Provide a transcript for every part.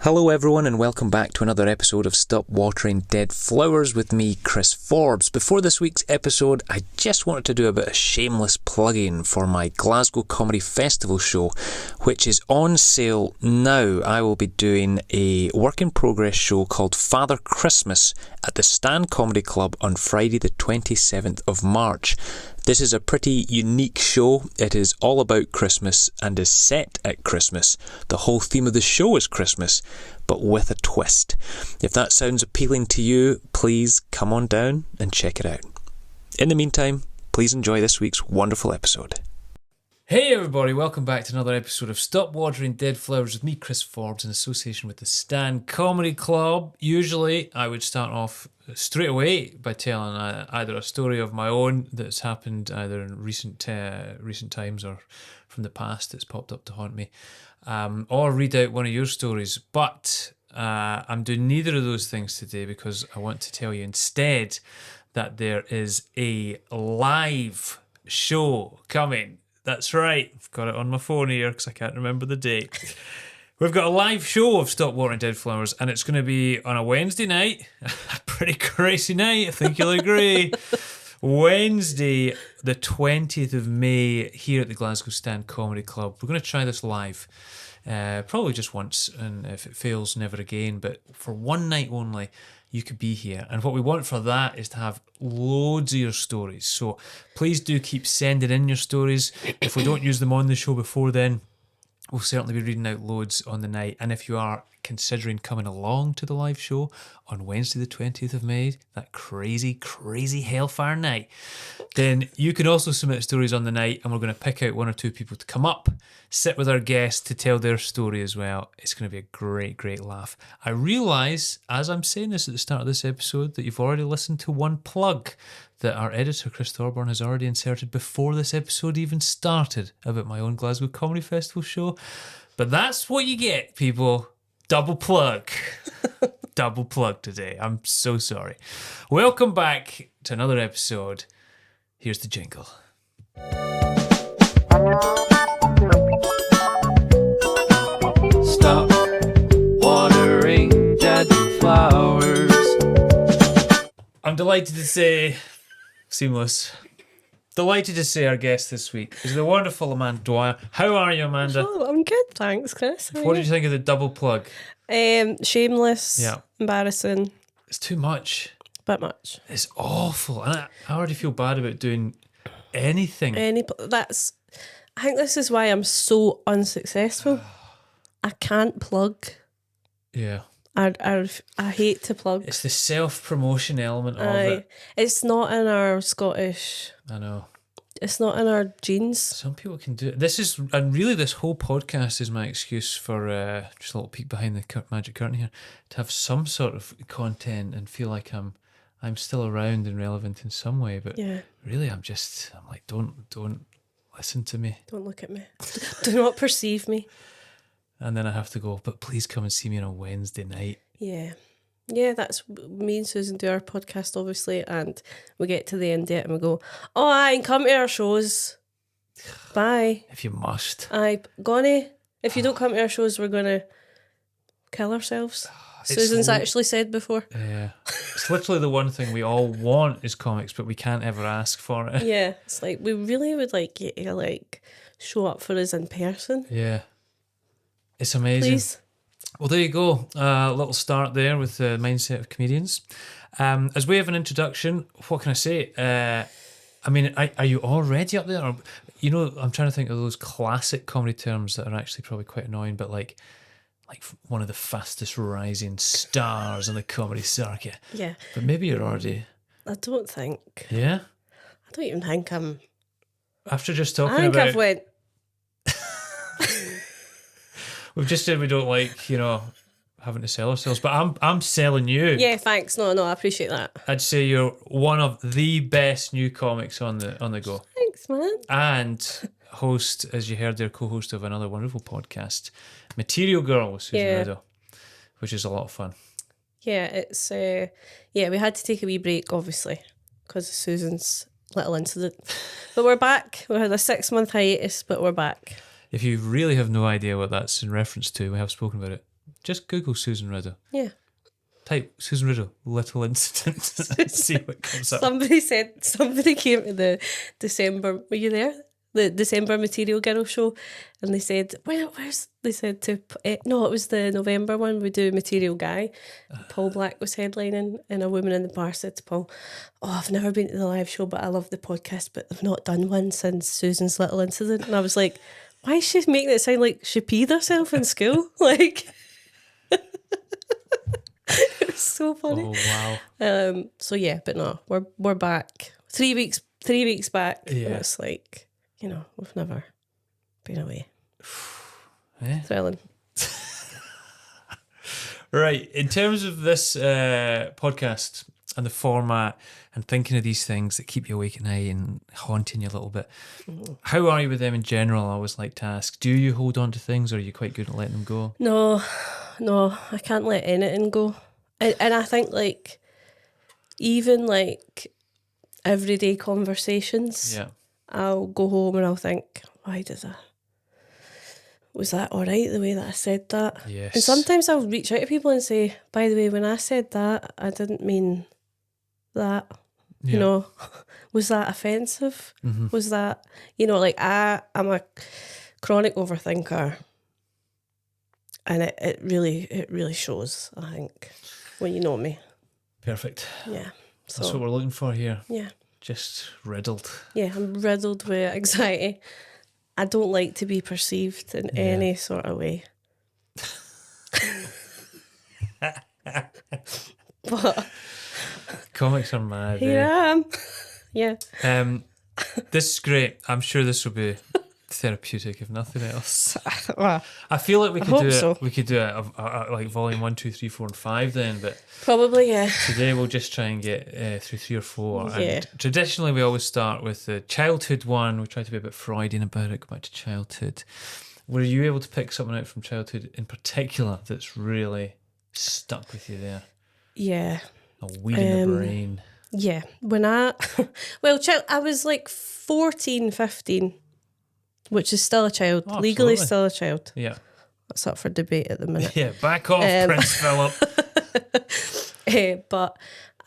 Hello everyone and welcome back to another episode of Stop Watering Dead Flowers with me, Chris Forbes. Before this week's episode, I just wanted to do a bit of shameless plugging for my Glasgow Comedy Festival show, which is on sale now. I will be doing a work-in-progress show called Father Christmas at the Stand Comedy Club on Friday the 27th of March. This is a pretty unique show. It is all about Christmas and is set at Christmas. The whole theme of the show is Christmas, but with a twist. If that sounds appealing to you, please come on down and check it out. In the meantime, please enjoy this week's wonderful episode. Hey everybody, welcome back to another episode of Stop Watering Dead Flowers with me, Chris Forbes, in association with the Stand Comedy Club. Usually I would start off straight away by telling either a story of my own that's happened either in recent times or from the past that's popped up to haunt me, or read out one of your stories. But I'm doing neither of those things today because I want to tell you instead that there is a live show coming. That's right, I've got it on my phone here because I can't remember the date. We've got a live show of Stop Watering Dead Flowers, and it's going to be on a Wednesday night. A pretty crazy night, I think you'll agree. Wednesday, the 20th of May, here at the Glasgow Stand Comedy Club. We're going to try this live, probably just once, and if it fails, never again. But for one night only, you could be here. And what we want for that is to have loads of your stories. So please do keep sending in your stories. If we don't use them on the show before then, we'll certainly be reading out loads on the night. And if you are considering coming along to the live show on Wednesday the 20th of May, that crazy, crazy hellfire night, then you can also submit stories on the night, and we're going to pick out one or two people to come up, sit with our guests to tell their story as well. It's going to be a great, great laugh. I realise, as I'm saying this at the start of this episode, that you've already listened to one plug that our editor, Chris Thorburn, has already inserted before this episode even started about my own Glasgow Comedy Festival show. But that's what you get, people. Double plug. Double plug today. I'm so sorry. Welcome back to another episode. Here's the jingle. Stop watering dead flowers. I'm delighted to say... Seamless. Delighted to say our guest this week is the wonderful Amanda Dwyer. How are you, Amanda? Oh, I'm good, thanks, Chris. What did you think of the double plug? Shameless, Yeah. embarrassing, It's too much. bit much. It's awful. And I already feel bad about doing anything. I think this is why I'm so unsuccessful. I can't plug. Yeah. I hate to plug. It's the self-promotion element of it. It's not in our Scottish. I know. It's not in our genes. Some people can do it. And really this whole podcast is my excuse for, just a little peek behind the magic curtain here, to have some sort of content and feel like I'm still around and relevant in some way. But Yeah. really I'm like, don't listen to me. Don't look at me. Do not perceive me. And then I have to go, but please come and see me on a Wednesday night. Yeah. Yeah, that's me and Susan do our podcast, obviously, and we get to the end of it and we go, oh, aye, and come to our shows. Bye. If you must. Aye, Gonna. If you don't come to our shows, we're going to kill ourselves. Susan's actually said before. Yeah. It's literally the one thing we all want is comics, but we can't ever ask for it. Yeah, it's like, we really would like you to like show up for us in person. Yeah. It's amazing. Please. Well, there you go. A little start there with the mindset of comedians. As way of an introduction, what can I say? I mean, are you already up there? Or, I'm trying to think of those classic comedy terms that are actually probably quite annoying, but like one of the fastest rising stars on the comedy circuit. Yeah. But maybe you're already... I don't think. Yeah? I don't even think I'm... After just talking I think about... I've went... We've just said we don't like, having to sell ourselves, but I'm selling you. Yeah, thanks. No, I appreciate that. I'd say you're one of the best new comics on the go. Thanks, man. And host, as you heard there, co-host of another wonderful podcast, Material Girl with Susan Riddle, which is a lot of fun. Yeah, it's we had to take a wee break, obviously, because of Susan's little incident. But we're back. We had a 6-month hiatus, but we're back. If you really have no idea what that's in reference to, we have spoken about it Just Google Susan Riddle. Yeah. Type Susan Riddle, little incident, and see what comes up. Somebody came to the December, were you there? The December Material Girl show, and they said, they said no, it was the November one, we do Material Guy. Paul Black was headlining, and a woman in the bar said to Paul, I've never been to the live show, but I love the podcast, but I've not done one since Susan's little incident. And I was like, why is she making it sound like she peed herself in school? Like, it was so funny. Oh, wow. So yeah, but no, we're back. 3 weeks back. Yeah. And it's like, we've never been away. Yeah. Thrilling. Right. In terms of this podcast and the format and thinking of these things that keep you awake at night and haunting you a little bit, how are you with them in general? I always like to ask. Do you hold on to things, or are you quite good at letting them go? No, I can't let anything go. And I think, like, even like everyday conversations, Yeah. I'll go home and I'll think, was that all right, the way that I said that? Yes. And sometimes I'll reach out to people and say, by the way, when I said that, I didn't mean that. Yeah. Was that offensive? Mm-hmm. Was that, like, I'm a chronic overthinker, and it really shows, I think, when you know me. Perfect. Yeah. So, That's what we're looking for here. yeah. Just riddled. Yeah, I'm riddled with anxiety. I don't like to be perceived in any sort of way. But Comics are mad. here I am. Yeah. This is great. I'm sure this will be therapeutic, if nothing else. Well, I feel like we could hope do it. so. We could do it like volume 1, 2, 3, 4, and 5 then. But probably, yeah. today we'll just try and get through 3 or 4. Yeah. And traditionally we always start with the childhood one. We try to be a bit Freudian about it. Go back to childhood. Were you able to pick something out from childhood in particular that's really stuck with you there? Yeah. A weed in the brain. Yeah. When I was like 14, 15, which is still a child. Oh, legally absolutely. still a child. Yeah. That's up for debate at the minute. Yeah, back off, Prince Philip. But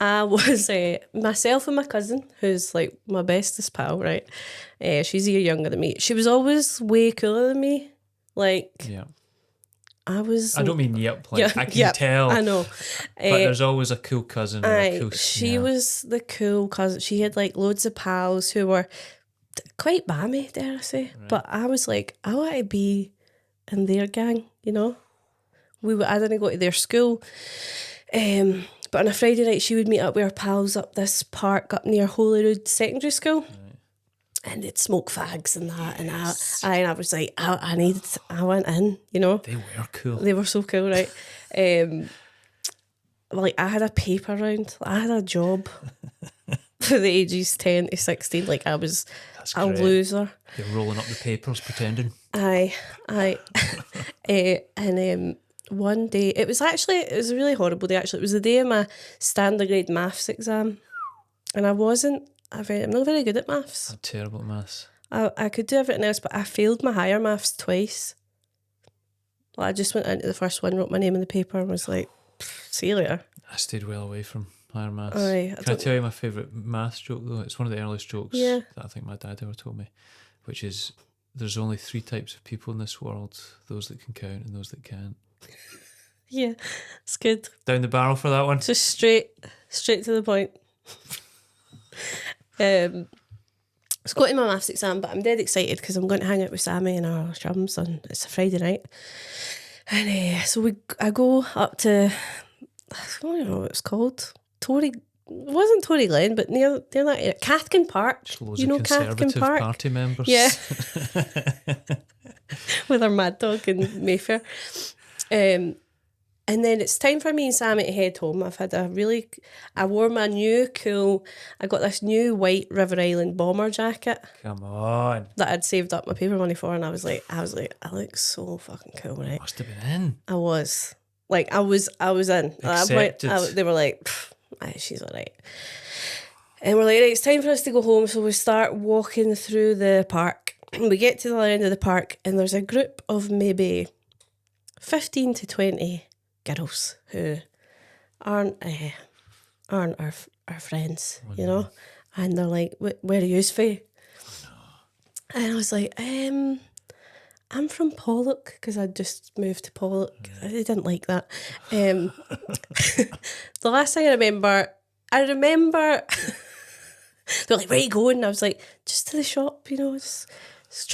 I was myself and my cousin, who's like my bestest pal, right? She's a year younger than me. She was always way cooler than me. Like, Yeah. I don't mean yep, like, Yeah, I can yep, tell. I know. But there's always a cool cousin or a cool... She was the cool cousin. She had like loads of pals who were quite bammy, dare I say. Right. But I was like, I want to be in their gang, I didn't go to their school. But on a Friday night, she would meet up with her pals up this park up near Holyrood Secondary School. Right. And they'd smoke fags and that. And I was like, I went in, They were cool. They were so cool, right? Like, I had a paper round. I had a job for the ages 10 to 16. Like, I was a loser. You're rolling up the papers, pretending. Aye. And one day, it was a really horrible day, actually. It was the day of my standard grade maths exam. And I'm not very good at maths. I'm terrible at maths. I could do everything else, but I failed my higher maths twice. Like, I just went into the first one, wrote my name in the paper, and was like, see you later. I stayed well away from higher maths. Aye, Can I tell you my favourite maths joke, though? It's one of the earliest jokes that I think my dad ever told me, which is, there's only 3 types of people in this world: those that can count and those that can't. Yeah, it's good. Down the barrel for that one. Just straight to the point. I was going to my maths exam, but I'm dead excited because I'm going to hang out with Sammy and our chums on it's a Friday night. And so I go up to, I don't even know what it's called. It wasn't Tory Glen, but near that area. Cathkin Park. Just loads of Conservative Party members. Yeah. With our mad dog in Mayfair. And then it's time for me and Sammy to head home. I wore my new cool, I got this new white River Island bomber jacket. Come on. That I'd saved up my paper money for, and I was like, I look so fucking cool, right? Must have been in. I was. Like, I was in. At that point, they were like, she's all right. And we're like, right, it's time for us to go home. So we start walking through the park. We get to the end of the park, and there's a group of maybe 15 to 20 girls who aren't our friends, you know, and they're like, where are you for? And I was like, I'm from Pollock, because I'd just moved to Pollock. I didn't like that. The last thing I remember, they're like, where are you going? And I was like, just to the shop, you know.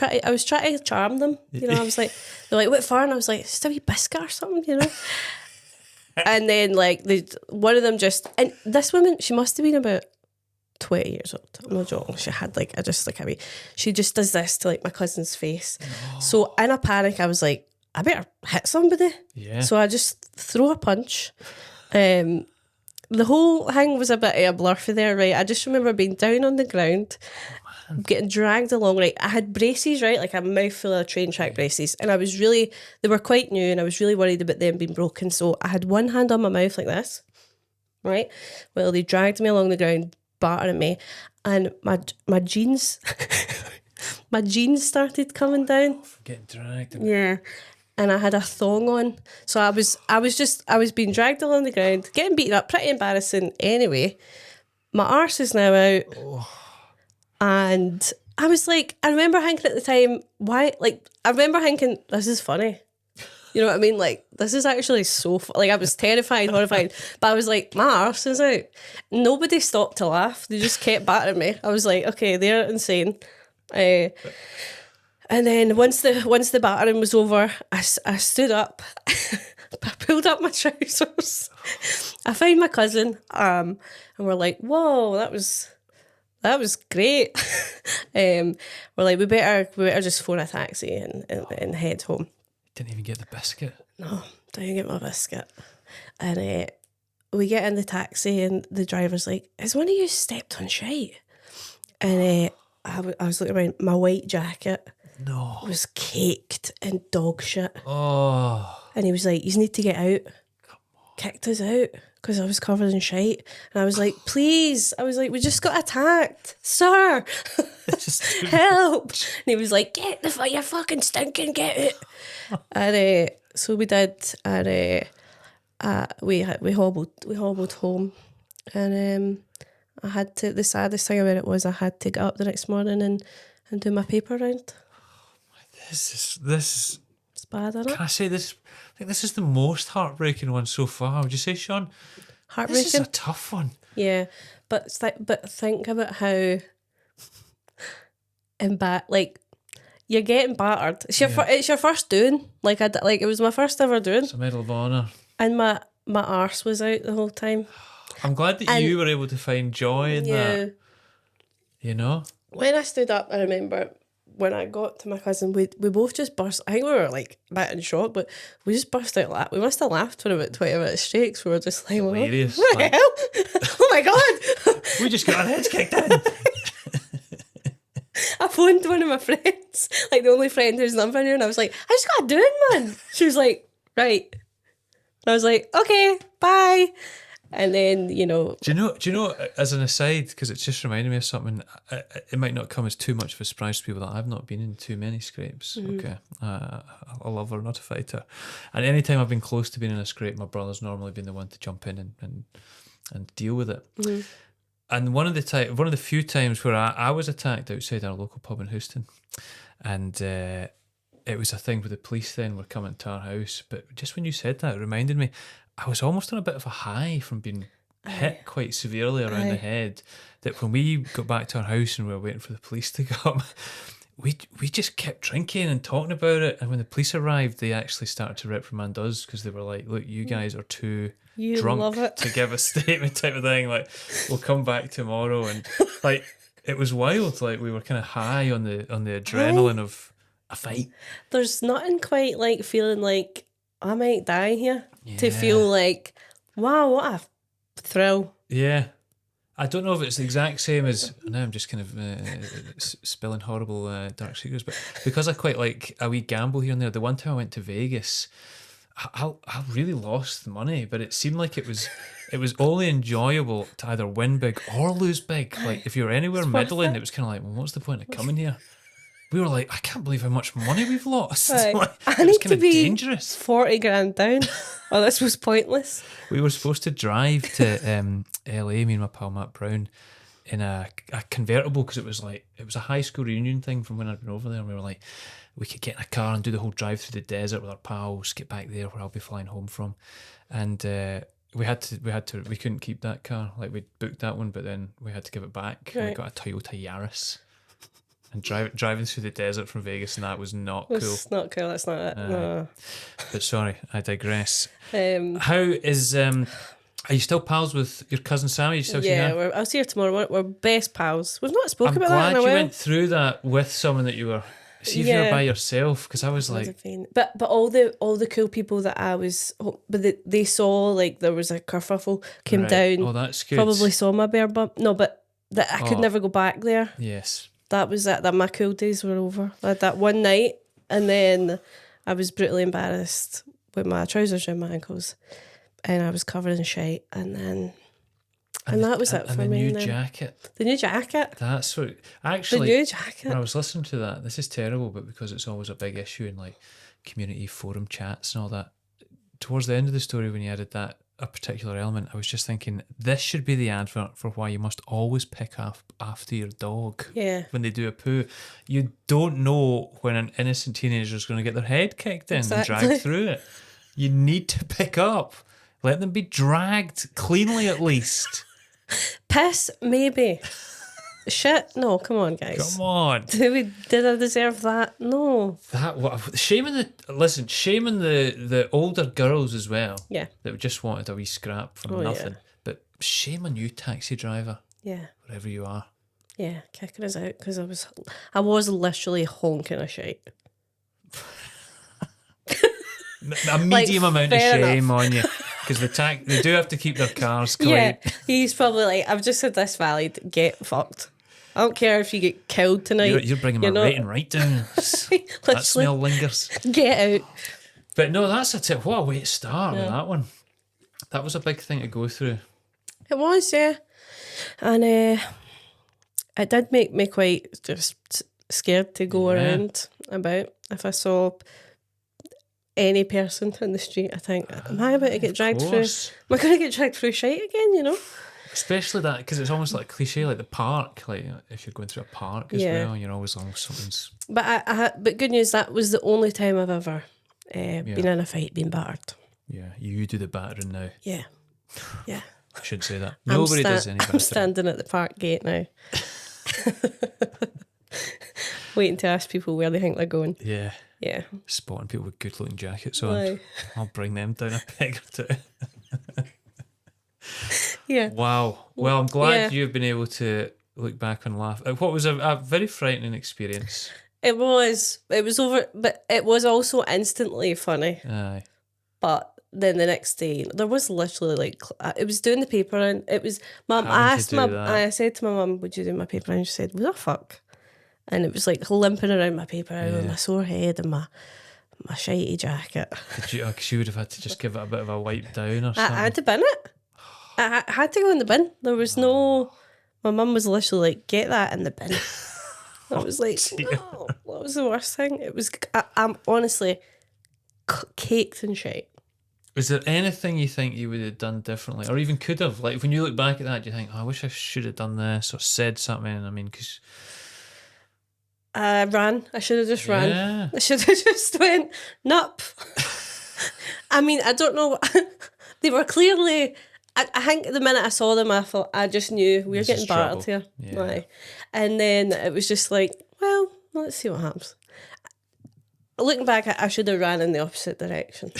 I was trying to charm them, you know. I was like, they're like, what for? And I was like, just a wee biscuit or something, you know. And then like one of them and this woman, she must have been about 20 years old. I'm not joking. She had she just does this to like my cousin's face. No. So in a panic, I was like, I better hit somebody. Yeah. So I just throw a punch. The whole thing was a bit of a blur for there, right? I just remember being down on the ground, getting dragged along, right? I had braces, right? Like a mouthful of train track braces. And they were quite new, and I was really worried about them being broken. So I had one hand on my mouth like this, right? Well, they dragged me along the ground, battering me. And my jeans, my jeans started coming down. Getting dragged. Yeah. And I had a thong on. So I was being dragged along the ground, getting beaten up, pretty embarrassing anyway. My arse is now out. Oh. And I was like, I remember thinking at the time, this is funny. You know what I mean? Like, this is actually so I was terrified, horrified. But I was like, my arse is out. Nobody stopped to laugh. They just kept battering me. I was like, okay, they're insane. And then once the battering was over, I stood up, I pulled up my trousers, I found my cousin, and we're like, whoa, that was great. We're like, we better just phone a taxi and head home. Didn't even get the biscuit. No, didn't get my biscuit. And we get in the taxi, and the driver's like, has one of you stepped on shite? And I was looking around, my white jacket. No. Was caked in dog shit. Oh. And he was like, you need to get out. Come on. Kicked us out because I was covered in shite. And I was like, please. I was like, we just got attacked. Sir. Help. And he was like, you're fucking stinking, get out. And so we did. And we hobbled home. And the saddest thing about it was I had to get up the next morning and do my paper round. This is it's bad, isn't it? Can I say this? I think this is the most heartbreaking one so far. Would you say, Sean? Heartbreaking. This is a tough one. Yeah, but think about how you're getting battered. It's your first doing. It was my first ever doing. It's a Medal of Honour. And my arse was out the whole time. I'm glad that you were able to find joy in that. You know? When I stood up, I remember when I got to my cousin, we both just burst. I think we were like a bit in shock, but we just burst out laughing. We must have laughed for about 20 minutes straight, because we were just like, hilarious. What the hell? Oh my God. We just got our heads kicked in. I phoned one of my friends, like the only friend whose number I knew, and I was like, I just got a doing, man. She was like, right. And I was like, okay, bye. And then, you know... Do you know, as an aside, because it's just reminded me of something, it might not come as too much of a surprise to people that I've not been in too many scrapes. Mm-hmm. Okay. A lover, not a fighter. And any time I've been close to being in a scrape, my brother's normally been the one to jump in and deal with it. Mm-hmm. And one of the few times where I was attacked outside our local pub in Houston, and it was a thing where the police then were coming to our house. But just when you said that, it reminded me, I was almost on a bit of a high from being hit quite severely around the head, that when we got back to our house and we were waiting for the police to come, we just kept drinking and talking about it. And when the police arrived, they actually started to reprimand us, because they were like, look, you guys are too drunk to give a statement, type of thing. Like, we'll come back tomorrow. And like, it was wild. Like, we were kind of high on the adrenaline of a fight. There's nothing quite like feeling like I might die here, to feel like, wow, what a thrill. Yeah. I don't know if it's the exact same as, now I'm just kind of spilling horrible dark secrets, but because I quite like a wee gamble here and there, the one time I went to Vegas, I really lost the money, but it seemed like it was only enjoyable to either win big or lose big. Like, if you were anywhere middling, it was kind of like, well, what's the point of coming here? we were like, I can't believe how much money we've lost. Right. Like, I it was need kind to of be dangerous. 40 grand down. Oh, this was pointless. We were supposed to drive to LA, me and my pal Matt Brown, in a convertible, because it was a high school reunion thing from when I'd been over there, and we were like, we could get in a car and do the whole drive through the desert with our pals, get back there where I'll be flying home from, and we couldn't keep that car. Like, we'd booked that one, but then we had to give it back. And we got a Toyota Yaris, and driving through the desert from Vegas, and that was not cool. It's not cool. That's not it. No. But sorry, I digress. How is are you still pals with your cousin Sammy? You still see her? I'll see her tomorrow. We're best pals. We've not spoken about that I'm in a glad while. you went through that with someone that you were. See if you were by yourself, because I was like, but all the cool people that I was, but they saw, like, there was a kerfuffle came down. Oh, that's good. Probably saw my bear bump. No, but that I could never go back there. Yes, that was it. That my cool days were over. I had that one night, and then I was brutally embarrassed with my trousers around my ankles, and I was covered in shite, and that was it for me. And the new jacket. The new jacket. That's what actually. The new jacket. When I was listening to that, this is terrible, but because it's always a big issue in like community forum chats and all that. Towards the end of the story, when you added that a particular element, I was just thinking this should be the advert for why you must always pick up after your dog. Yeah. When they do a poo, you don't know when an innocent teenager is going to get their head kicked in and dragged through it. You need to pick up. Let them be dragged cleanly, at least. Piss, maybe. Shit, no, come on, guys. Come on. Did I deserve that? No. Shaming the older girls as well. Yeah. That just wanted a wee scrap for nothing. Yeah. But shame on you, taxi driver. Yeah. Wherever you are. Yeah, kicking us out because I was literally honking a shite. A medium amount of shame on you. Because they do have to keep their cars clean. Yeah, he's probably like, I've just said this valid, get fucked. I don't care if you get killed tonight. You're bringing my rating right down. That smell lingers. Get out. But no, that's a tip. What a way to start with that one. That was a big thing to go through. It was, yeah. And it did make me quite just scared to go around about. If I saw any person in the street, I think, am I about to get dragged through? Am I going to get dragged through shite again, you know? Especially that, because it's almost like a cliche, like the park, like if you're going through a park as well, and you're always on something's... But but good news, that was the only time I've ever been in a fight, been battered. Yeah, you do the battering now. Yeah, yeah. I should say that. Nobody does any battering. I'm standing at the park gate now. Waiting to ask people where they think they're going. Yeah. Yeah. Spotting people with good looking jackets on. I'll bring them down a peg or two. Yeah. Wow. Well, I'm glad you've been able to look back and laugh. What was a very frightening experience. It was over, but it was also instantly funny. Aye. But then the next day, there was literally like, it was doing the paper, and it was, Mum, I said to my mum, would you do my paper? And she said, what the fuck? And it was like limping around my paper with my sore head and my shitey jacket. Because you would have had to just give it a bit of a wipe down or something. I had to bin it. I had to go in the bin. There was no... My mum was literally like, get that in the bin. I was like, no. What was the worst thing? It was... I'm honestly caked in shit. Is there anything you think you would have done differently, or even could have? Like, when you look back at that, do you think, I wish I should have done this or said something? I mean, because... I ran. I should have just ran. I should have just went, nope. I mean, I don't know. They were clearly... I think the minute I saw them, I thought, I just knew we're getting battered here. Yeah. And then it was just like, well, let's see what happens. Looking back, I should have ran in the opposite direction.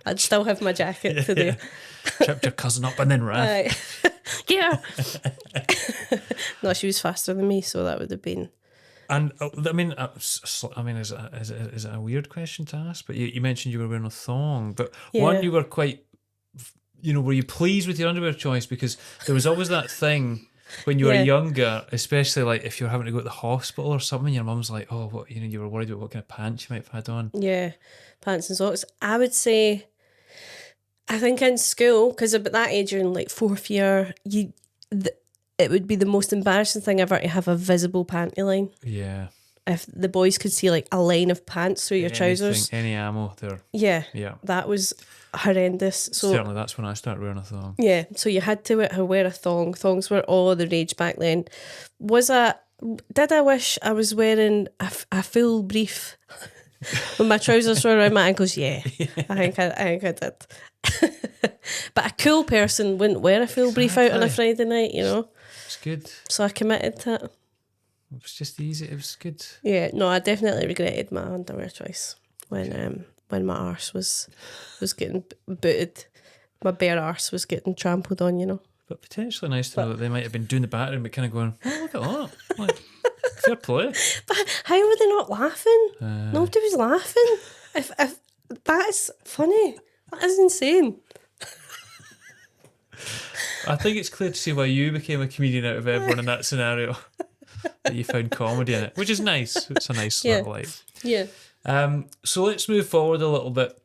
I'd still have my jacket today. Tripped your cousin up and then ran. Yeah. No, she was faster than me, so that would have been... And I mean, is it a weird question to ask? But you mentioned you were wearing a thong, but one, you were quite... were you pleased with your underwear choice? Because there was always that thing when you were younger, especially like if you're having to go to the hospital or something, your mum's like, oh, what, you were worried about what kind of pants you might have had on. Yeah, pants and socks. I would say, I think in school, because at that age you're in like fourth year, it would be the most embarrassing thing ever to have a visible panty line. Yeah. If the boys could see like a line of pants through your trousers. Any ammo there. Yeah. Yeah. That was horrendous. So certainly that's when I started wearing a thong. yeah, so you had to wear a thong. Thongs were all the rage back then. Did I wish I was wearing a full brief when my trousers were around my ankles? Yeah, I think I did. But a cool person wouldn't wear a full brief out on a Friday night, you know. It's good. So I committed to it. It was just easy. It was good. Yeah, no, I definitely regretted my underwear choice when my arse was getting booted. My bare arse was getting trampled on, you know. But potentially nice to know that they might have been doing the battering, but kind of going, oh, look at that. Like, fair play. But how were they not laughing? Nobody was laughing. If that is funny. That is insane. I think it's clear to see why you became a comedian out of everyone in that scenario. That you found comedy in it, which is nice. It's a nice little life. Yeah. So let's move forward a little bit.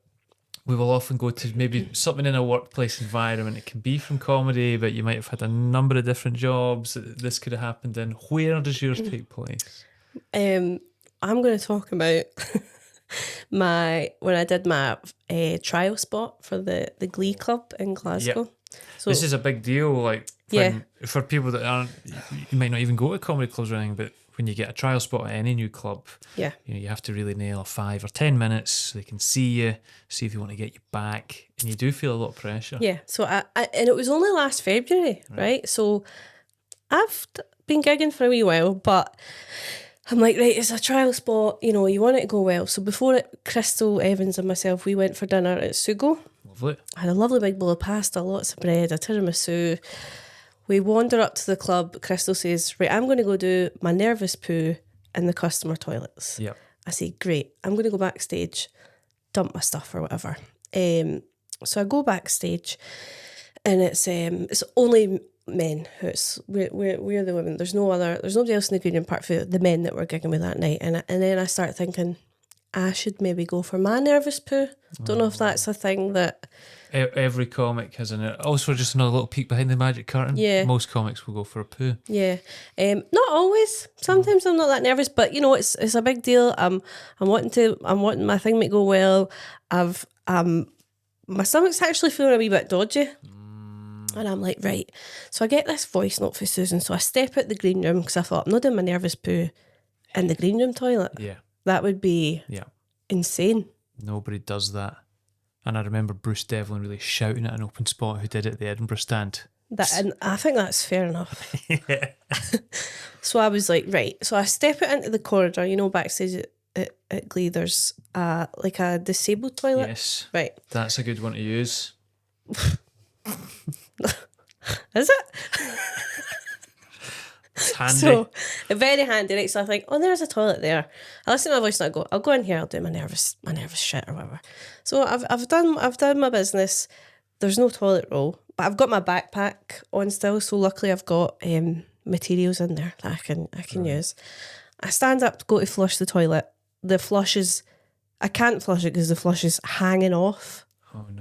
We will often go to maybe something in a workplace environment. It can be from comedy, but you might have had a number of different jobs that this could have happened in. Where does yours take place? I'm going to talk about when I did my trial spot for the Glee Club in Glasgow. Yep. So This is a big deal, like for people that aren't, you might not even go to comedy clubs or anything, but when you get a trial spot at any new club, you have to really nail 5 or 10 minutes so they can see you, see if you want to get you back, and you do feel a lot of pressure. Yeah, so I and it was only last February, right? So I've been gigging for a wee while, but I'm like, right, it's a trial spot, you know, you want it to go well. So before it, Crystal, Evans and myself, we went for dinner at Sugo. Lovely. I had a lovely big bowl of pasta, lots of bread, a tiramisu. We wander up to the club. Crystal says, right, I'm going to go do my nervous poo in the customer toilets. Yep. I say, great, I'm going to go backstage, dump my stuff or whatever. So I go backstage and it's only men. We're the women. There's nobody else in the green room apart from the men that were gigging with that night. And then I start thinking, I should maybe go for my nervous poo. Don't know if that's a thing that... Every comic has an... Also, just another little peek behind the magic curtain. Yeah. Most comics will go for a poo. Yeah. Not always. Sometimes I'm not that nervous, but you know, it's a big deal. I'm wanting my thing to go well. My stomach's actually feeling a wee bit dodgy. And I'm like, right. So I get this voice note for Susan. So I step out the green room because I thought, I'm not doing my nervous poo in the green room toilet. Yeah. That would be insane. Nobody does that. And I remember Bruce Devlin really shouting at an open spot who did it at the Edinburgh stand. And I think that's fair enough. Yeah. So I was like, right. So I step out into the corridor, you know, backstage at Glee, there's like a disabled toilet. Yes. Right. That's a good one to use. Is it? It's handy. So, very handy, right? So I think, oh, there's a toilet there. I listen to my voice and I go, I'll go in here, I'll do my nervous shit or whatever. So I've done my business. There's no toilet roll, but I've got my backpack on still. So luckily I've got materials in there that I can use. I stand up to go to flush the toilet. The flush is, I can't flush it because the flush is hanging off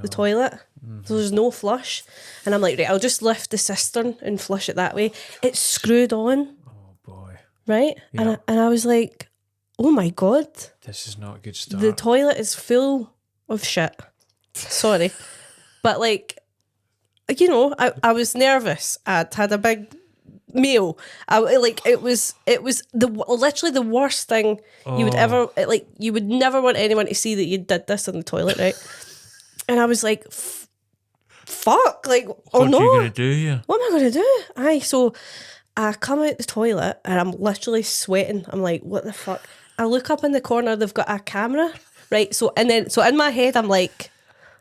the toilet. So there's no flush. And I'm like, right, I'll just lift the cistern and flush it that way. It's screwed on. Oh boy. Right? Yeah. And I was like, oh my God. This is not a good start. The toilet is full of shit. Sorry. But like, you know, I was nervous. I'd had a big meal. It was literally the worst thing you would ever, you would never want anyone to see that you did this in the toilet, right? And I was like, fuck, like, oh no. What are you going to do, yeah? What am I going to do? Aye, so I come out the toilet and I'm literally sweating. I'm like, what the fuck? I look up in the corner, they've got a camera, right? So in my head, I'm like,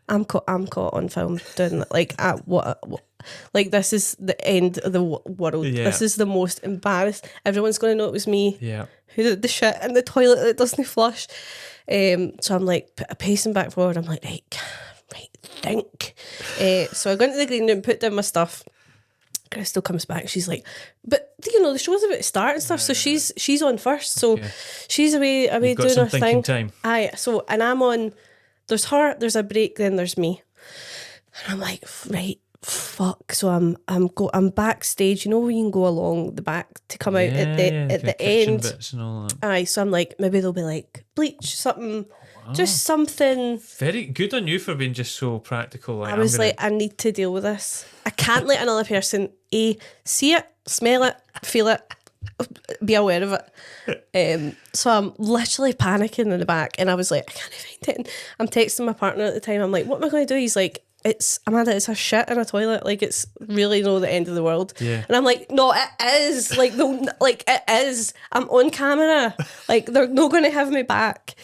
I'm caught on film doing it. Like, what? Like, this is the end of the world. Yeah. This is the most embarrassed. Everyone's going to know it was me. Yeah. Who did the shit in the toilet that doesn't flush. So I'm like pacing back forward. I'm like, right, think. So I go into the green room, put down my stuff. Crystal comes back. She's like, but you know, the show's about to start and stuff. So she's on first. So she's away You've got doing some her thinking thing. time. Aye. So and I'm on. There's her. There's a break. Then there's me. And I'm like, right, fuck. So I'm backstage. You know when you can go along the back to come out at the end. Bits and all that. Aye, so I'm like, maybe they'll be like bleach something, just something. Very good on you for being just so practical. Like, I was like, I need to deal with this. I can't let another person see it, smell it, feel it, be aware of it. So I'm literally panicking in the back, and I was like, I can't find it. And I'm texting my partner at the time. I'm like, what am I going to do? He's like, it's Amanda, it's a shit in a toilet. Like, it's really no the end of the world. Yeah. And I'm like, no, it is. Like, no, like it is. I'm on camera. Like, they're not going to have me back.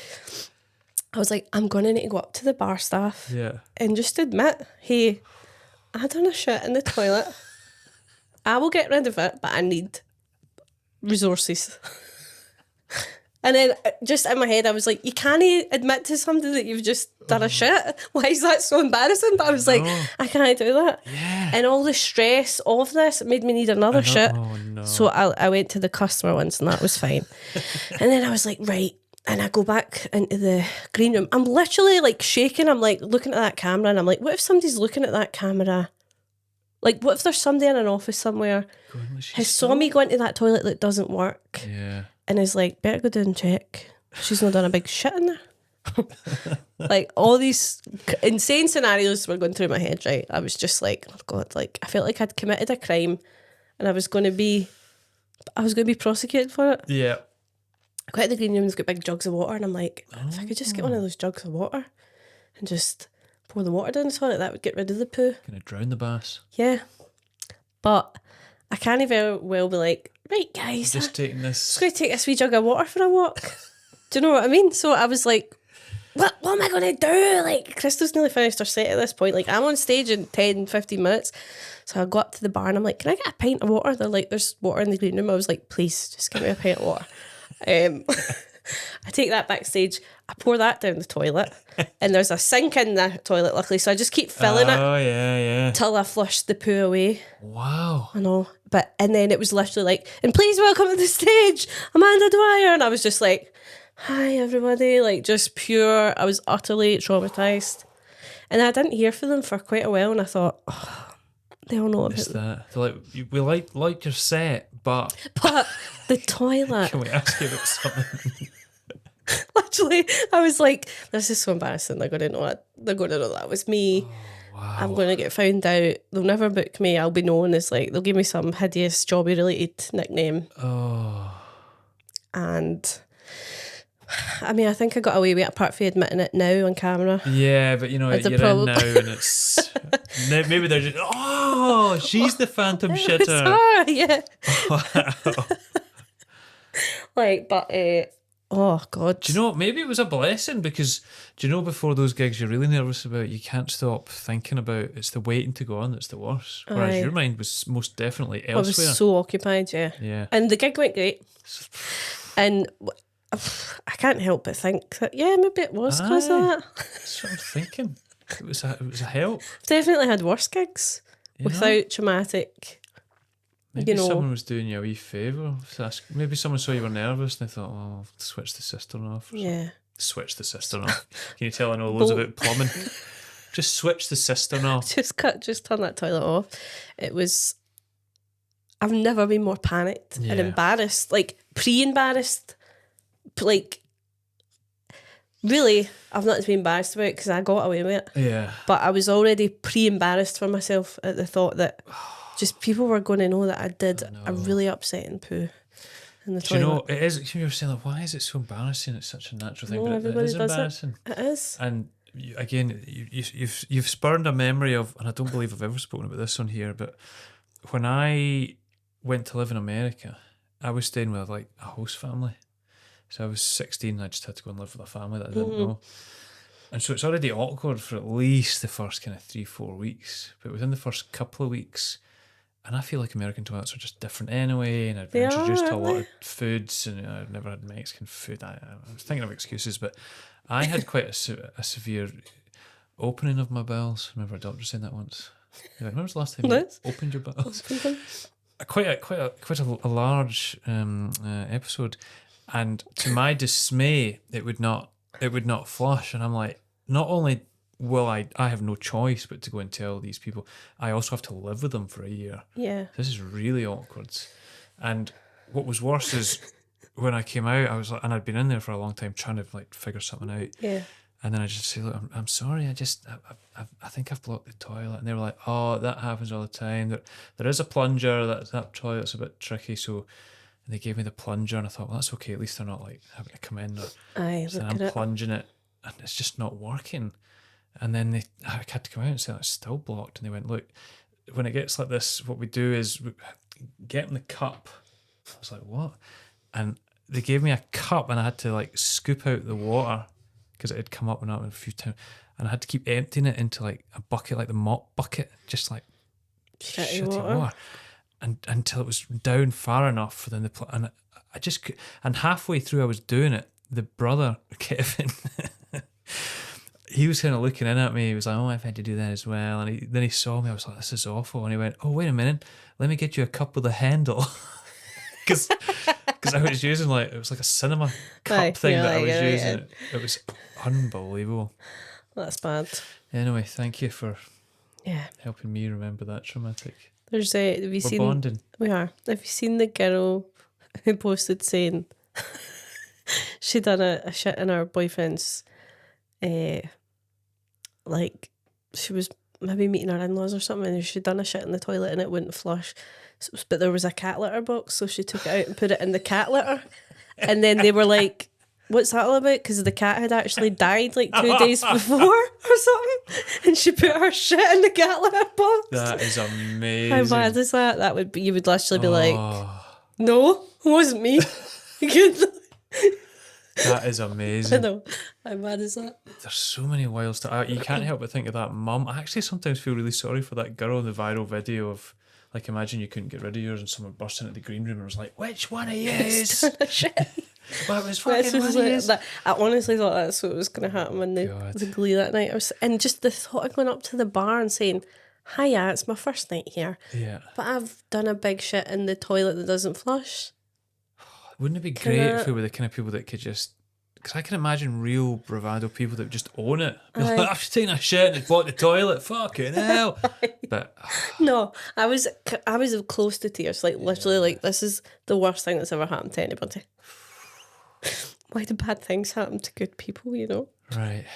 I was like, I'm going to need to go up to the bar staff and just admit, hey, I done a shit in the toilet. I will get rid of it, but I need resources. And then just in my head, I was like, you can't admit to somebody that you've just done a shit. Why is that so embarrassing? But I was like, I can't do that. Yeah. And all the stress of this made me need another shit. Oh, no. So I went to the customer once, and that was fine. And then I was like, right. And I go back into the green room. I'm literally like shaking. I'm like looking at that camera, and I'm like, what if somebody's looking at that camera? Like, what if there's somebody in an office somewhere who saw me going to that toilet that doesn't work? Yeah. And is like, better go down and check. She's not done a big shit in there. Like, all these insane scenarios were going through my head, right? I was just like, oh God, like, I felt like I'd committed a crime, and I was going to be prosecuted for it. Yeah. I go out the green room, there's got big jugs of water, and I'm like, if I could just get one of those jugs of water and just pour the water down the toilet, that would get rid of the poo. Gonna drown the bass. Yeah. But I can't very well be like, right, guys, Just taking this. I'm going to take this wee jug of water for a walk. Do you know what I mean? So I was like, what am I going to do? Like, Crystal's nearly finished her set at this point. Like, I'm on stage in 10, 15 minutes. So I go up to the bar, and I'm like, can I get a pint of water? They're like, there's water in the green room. I was like, please, just give me a pint of water. I take that backstage, I pour that down the toilet, and there's a sink in the toilet, luckily, so I just keep filling it. Oh, yeah. Till I flush the poo away. Wow. I know. And then it was literally like, and please welcome to the stage, Amanda Dwyer. And I was just like, hi, everybody. Like, just pure, I was utterly traumatised. And I didn't hear from them for quite a while, and I thought, oh, they all know about It's that. They're like, we like your set, but the toilet. Can we ask you about something? Literally, I was like, this is so embarrassing. They're going to know it. They're going to know that was me. Oh, wow. I'm going to get found out. They'll never book me. I'll be known as like, they'll give me some hideous jobby related nickname. Oh. And I mean, I think I got away with it apart from admitting it now on camera. Yeah, but you know, you're in now, and it's maybe they're just, oh, she's the phantom shitter. It's her, yeah. Wow. Like, but oh God. Do you know, maybe it was a blessing, because do you know, before those gigs you're really nervous about, you can't stop thinking about, it's the waiting to go on that's the worst. Whereas your mind was most definitely elsewhere. I was so occupied, yeah. Yeah. And the gig went great. And I can't help but think that, yeah, maybe it was because of that. That's what I'm thinking. It was a help. Definitely had worse gigs without traumatic. Maybe someone was doing you a wee favour. Maybe someone saw you were nervous and they thought, oh, I'll switch the cistern off. Yeah. Switch the cistern off. Can you tell I know loads about plumbing? Just switch the cistern off. Just turn that toilet off. It was, I've never been more panicked and embarrassed, like pre-embarrassed. Like, really, I've nothing to be embarrassed about because I got away with it. Yeah. But I was already pre-embarrassed for myself at the thought that just people were going to know that I did a really upsetting poo in the toilet. Do you know, it is, you were saying, like, why is it so embarrassing? It's such a natural thing, but it is embarrassing. It is. And you've spurned a memory of, and I don't believe I've ever spoken about this on here, but when I went to live in America, I was staying with like a host family. So I was 16, I just had to go and live with a family that I didn't know. And so it's already awkward for at least the first kind of 3-4 weeks. But within the first couple of weeks, and I feel like American toilets are just different anyway, and I'd been introduced to a lot of foods, and I'd never had Mexican food. I was thinking of excuses, but I had quite a severe opening of my bowels. I remember a doctor saying that once. Like, when was the last time you opened your bowels? Quite a large episode. And to my dismay, it would not flush. And I'm like, not only well, I have no choice but to go and tell these people. I also have to live with them for a year. Yeah. This is really awkward. And what was worse is when I came out, I was like, and I'd been in there for a long time trying to like figure something out. Yeah. And then I just say, look, I'm sorry. I think I've blocked the toilet. And they were like, oh, that happens all the time. There is a plunger. That toilet's a bit tricky. So they gave me the plunger, and I thought, well, that's okay. At least they're not like having to come in. Aye, So I'm plunging it, and it's just not working. And then I had to come out and say, it's still blocked. And they went, look, when it gets like this, what we do is we get in the cup. I was like, what? And they gave me a cup, and I had to like scoop out the water because it had come up and up a few times, and I had to keep emptying it into like a bucket, like the mop bucket, just like shitty water. And until it was down far enough for them to and I just and halfway through I was doing it, the brother Kevin, he was kind of looking in at me. He was like, "Oh, I've had to do that as well." And then he saw me. I was like, "This is awful." And he went, "Oh, wait a minute, let me get you a cup with a handle," because I was using it was like a cinema cup thing that I was using. It was unbelievable. That's bad. Anyway, thank you for helping me remember that traumatic. There's have you seen? Bonding. We are. Have you seen the girl who posted saying she done a shit in her boyfriend's, like she was maybe meeting her in-laws or something, and she'd done a shit in the toilet and it wouldn't flush, but there was a cat litter box, so she took it out and put it in the cat litter, and then they were like, what's that all about? Because the cat had actually died like 2 days before or something, and she put her shit in the cat litter box. That is amazing. How bad is that? That would be, you would literally be like, no, it wasn't me. That is amazing. I know. How bad is that? There's so many wild stuff. You can't help but think of that mum. I actually sometimes feel really sorry for that girl in the viral video of, like, imagine you couldn't get rid of yours and someone burst into the green room and was like, which one of yours? Well, it was fucking one of yours. I honestly thought that's what was going to happen in the Glee that night. And just the thought of going up to the bar and saying, hiya, it's my first night here. Yeah. But I've done a big shit in the toilet that doesn't flush. Wouldn't it be great if we were the kind of people that could just... Because I can imagine real bravado people that would just own it. Be like, I've just taken a shit and it's blocked the toilet. Fucking hell. But... No, I was close to tears. Like, literally, like, this is the worst thing that's ever happened to anybody. Why do bad things happen to good people, you know? Right.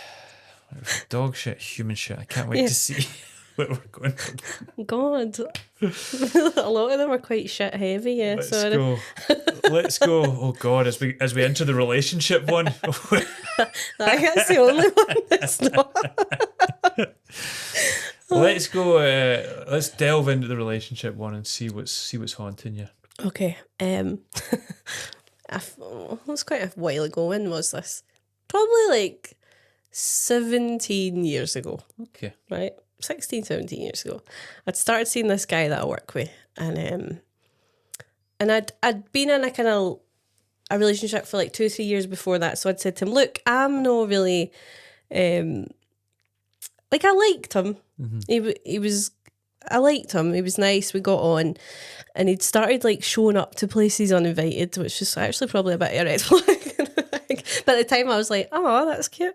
Dog shit, human shit. I can't wait to see where we're going from. God. A lot of them are quite shit heavy, yeah. Let's go. Let's go. Oh God, as we enter the relationship one. That's the only one that's not. Let's go. Let's delve into the relationship one and see what's haunting you. Okay. It was quite a while ago. When was this? Probably like 17 years ago. Okay. Right? 16, 17 years ago. I'd started seeing this guy that I work with, and I'd been in a kind of a relationship for like 2 or 3 years before that. So I'd said to him, look, I'm not really like, I liked him. Mm-hmm. I liked him. He was nice. We got on, and he'd started like showing up to places uninvited, which is actually probably a bit of a red flag. But at the time, I was like, "Oh, that's cute."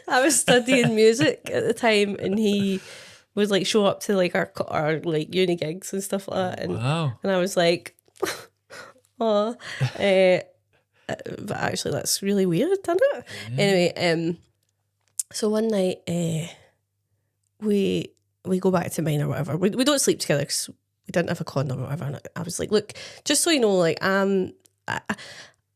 I was studying music at the time, and he would like show up to like our like uni gigs and stuff like that, and and I was like, "Oh," but actually, that's really weird, isn't it? Yeah. Anyway, so one night, we go back to mine or whatever. We don't sleep together because we didn't have a condom or whatever. And I was like, look, just so you know, like,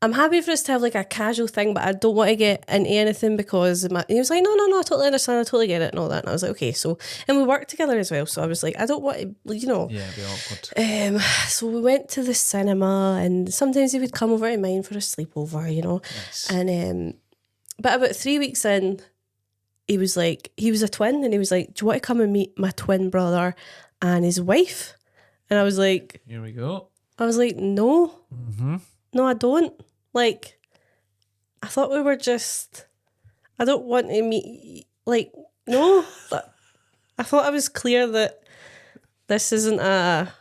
I'm happy for us to have like a casual thing, but I don't want to get into anything because and he was like, no, I totally understand, I totally get it and all that. And I was like, okay, so, and we worked together as well. So I was like, I don't want to, you know. Yeah, it'd be awkward. So we went to the cinema, and sometimes he would come over to mine for a sleepover, you know. Nice. And but about 3 weeks in, he was like, he was a twin, and he was like, do you want to come and meet my twin brother and his wife? And I was like, here we go. I was like, no, no, I don't. Like, I thought we were just, I don't want to meet, like, no. I thought I was clear that this isn't a,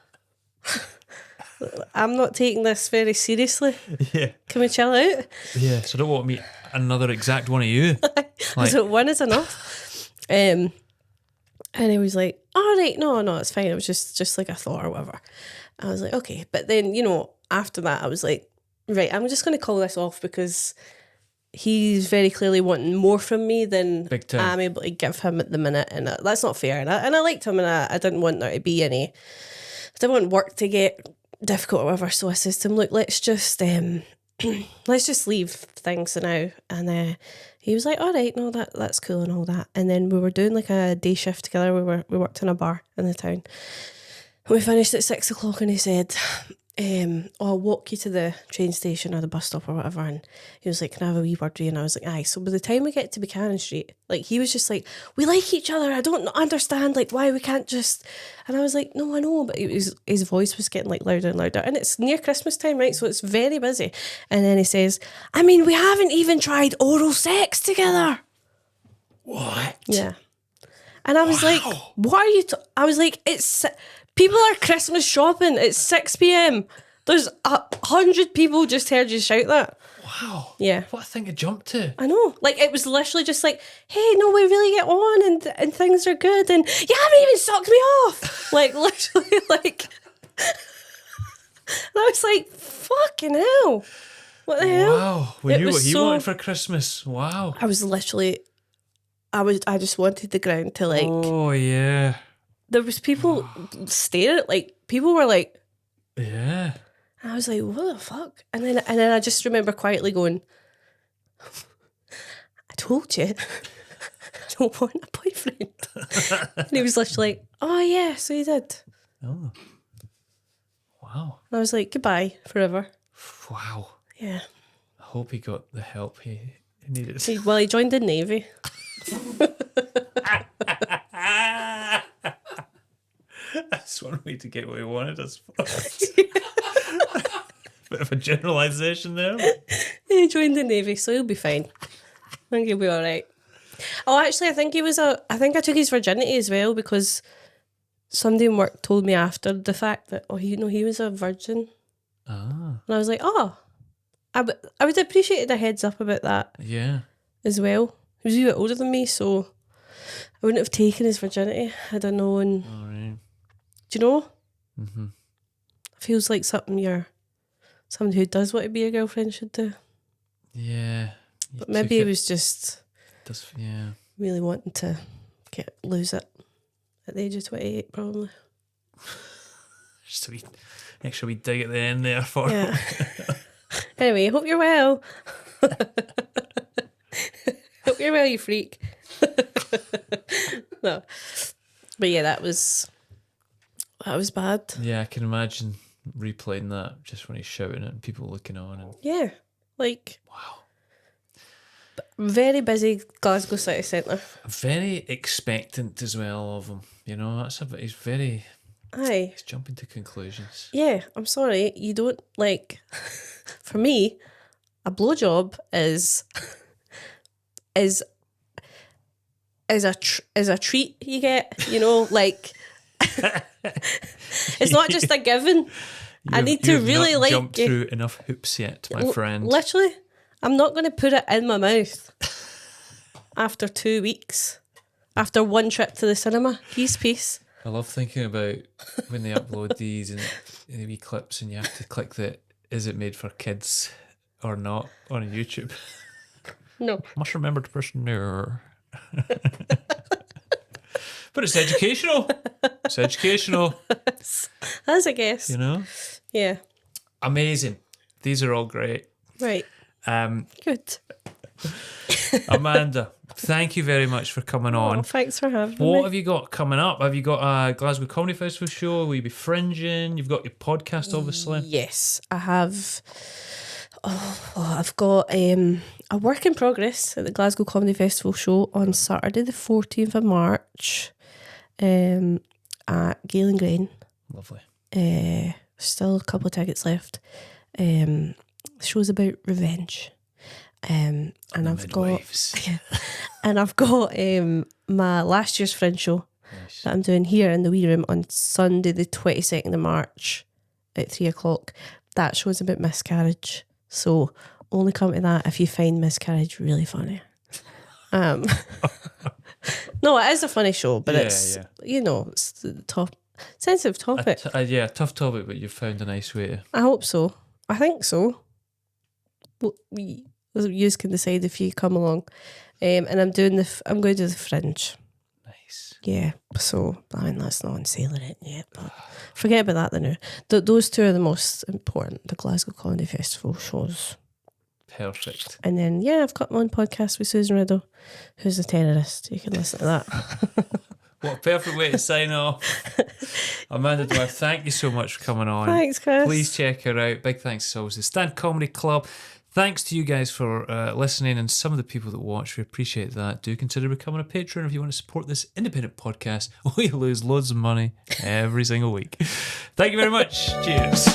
I'm not taking this very seriously. Yeah. Can we chill out? Yeah. So I don't want to meet another exact one of you. Like, So one is enough. And he was like, all right, no, it's fine. It was just like a thought or whatever. I was like, okay. But then, after that, I was like, right, I'm just going to call this off because he's very clearly wanting more from me than Big time. I'm able to give him at the minute. And that's not fair. And I liked him, and I didn't want there to be any, I didn't want work to get difficult or whatever. So I says to him, look, let's just leave things now. And he was like, all right, no, that's cool and all that. And then we were doing like a day shift together. We worked in a bar in the town. We finished at 6 o'clock, and he said, I'll walk you to the train station or the bus stop or whatever. And he was like, can I have a wee word with you? And I was like, aye. So by the time we get to Buchanan Street, like, he was just like, we like each other. I don't understand, like, why we can't just... And I was like, no, I know. But his voice was getting, like, louder and louder. And it's near Christmas time, right? So it's very busy. And then he says, I mean, we haven't even tried oral sex together. what? Yeah. And I was like, what are you... I was like, people are Christmas shopping. It's 6 p.m. There's 100 people just heard you shout that. Wow. Yeah. What a thing to jump to. I know. Like, it was literally just like, hey, no, we really get on and things are good. And you haven't even sucked me off. Like, literally, like... And I was like, fucking hell. What the hell? Wow. We It knew was what he so- wanted for Christmas. Wow. I was literally... I just wanted the ground to, like... Oh, yeah. There was people staring, like, people were like... Yeah. And I was like, what the fuck? And then I just remember quietly going, I told you, I don't want a boyfriend. And he was literally like, oh yeah, so you did. Oh. Wow. And I was like, goodbye, forever. Wow. Yeah. I hope he got the help he needed. He joined the Navy. That's one way to get what he wanted, I suppose. Bit of a generalisation there. He joined the Navy, so he'll be fine. I think he'll be all right. Oh, actually, I think I took his virginity as well, because somebody in work told me after the fact that, he was a virgin. Ah. And I was like, I would appreciate a heads up about that Yeah. as well. He was a wee bit older than me, so I wouldn't have taken his virginity had I known. All right. Do you know? Mm-hmm. Feels like something somebody who does want to be a girlfriend should do. Yeah. But maybe he was just Yeah. really wanting to lose it at the age of 28, probably. Just a wee extra wee dig at the end there for Yeah. Anyway, hope you're well. Hope you're well, you freak. No. But yeah, that was bad. Yeah, I can imagine replaying that just when he's shouting it and people looking on. And Yeah. Like, wow. very busy Glasgow city centre. Very expectant as well of him. You know, he's very... Aye. He's jumping to conclusions. Yeah, I'm sorry. You don't, like... For me, a blowjob is a treat you get, like... It's not just a given. I need to really not like jumped through enough hoops yet, my friend. Literally, I'm not going to put it in my mouth after 2 weeks, after one trip to the cinema. Peace. I love thinking about when they upload these and the wee clips, and you have to click the "Is it made for kids or not?" on YouTube. No, Must remember to press no. But it's educational. It's educational. as I guess. You know. Yeah. Amazing. These are all great. Right. Good. Amanda, thank you very much for coming on. Thanks for having What me. have you got coming up? Have you got a Glasgow Comedy Festival show? Will you be fringing? You've got your podcast, obviously. Yes, I have. I've got a work in progress at the Glasgow Comedy Festival show on Saturday, the 14th of March, at Gale and Grain. Lovely. Still a couple of tickets left. The show's about revenge. And I've got my last year's Fringe show Nice. that I'm doing here in the Wee Room on Sunday the 22nd of March. at 3:00. That show's about miscarriage. So only come to that if you find miscarriage really funny. No, it is a funny show, but it's it's the sensitive topic. Tough topic, but you've found a nice way to. I hope so. I think so. Well, you can decide if you come along. And I'm going to do the Fringe. Nice. Yeah. So that's not on sale or anything yet. But forget about that. Now, those two are the most important. The Glasgow Comedy Festival shows. Perfect. And then I've got my own podcast with Susan Riddle, who's a terrorist. You can listen to that. What a perfect way to sign off. Amanda Dwyer, thank you so much for coming on. Thanks, Chris. Please check her out. Big thanks to the Stand Comedy Club. Thanks to you guys for listening and some of the people that watch. We appreciate that. Do consider becoming a patron if you want to support this independent podcast. We lose loads of money every single week. Thank you very much. Cheers.